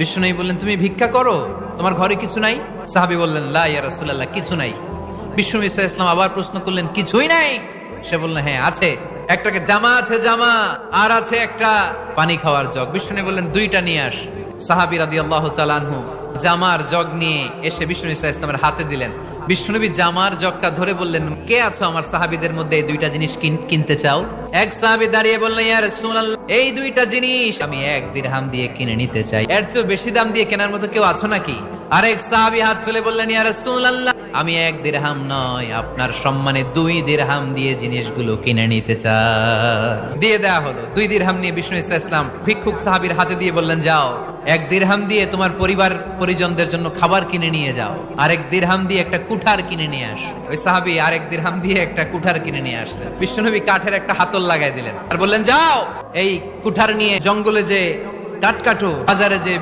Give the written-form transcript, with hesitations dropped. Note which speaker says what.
Speaker 1: বিষ্ণুনবী বললেন, তুমি ভিক্ষা করো, তোমার ঘরে কিছু নাই? সাহাবী বললেন, লা ইয়া রাসূলুল্লাহ, কিছু নাই। বিষ্ণুনবী সাল্লাল্লাহু আলাইহি ওয়াসাল্লাম আবার প্রশ্ন করলেন, কিছুই নাই? সে বলল, হ্যাঁ আছে, একটাকে জামা আছে, জামা, আর আছে একটা পানি খাওয়ার জগ। বিষ্ণুনবী বললেন, দুইটা নিয়ে আস। সাহাবী রাদিয়াল্লাহু তাআলা আনহু জামার জগ নিয়ে এসে বিষ্ণুনবী সাল্লাল্লাহু আলাইহি ওয়াসাল্লামের হাতে দিলেন। বিষ্ণুনবী জামার জগটা ধরে বললেন, কে আছো আমার সাহাবীদের মধ্যে এই দুইটা জিনিস কিনতে চাও? এক সাহাবী দাঁড়িয়ে বললেন, ইয়া রাসূলুল্লাহ, এই দুইটা জিনিস আমি 1 দিরহাম দিয়ে কিনে নিতে চাই। এর চেয়ে বেশি দাম দিয়ে কেনার মতো কেউ আছো নাকি? আরেক সাহাবী হাত তুলে বললেন, ইয়া রাসূলুল্লাহ, আমি 1 দিরহাম নয়, আপনার সম্মানে 2 দিরহাম দিয়ে জিনিসগুলো কিনে নিতে চাই। দিয়ে দেয়া হলো। 2 দিরহাম নিয়ে বিষ্ণু ইসলাম ভিক্ষুক সাহাবীর হাতে দিয়ে বললেন, যাও 1 দিরহাম দিয়ে তোমার পরিবার পরিজনদের জন্য খাবার কিনে নিয়ে যাও, আরেক দিরহাম দিয়ে একটা কুঠার কিনে নিয়ে আস। ওই সাহাবী আরেক দিরহাম দিয়ে একটা কুঠার কিনে নিয়ে আসলেন। বিষ্ণুনবী কাঠের একটা হাতল লাগাই দিলেন আর বললেন, যাও এই কুঠার নিয়ে জঙ্গলে যে কাঠ কাটো, বাজারে যে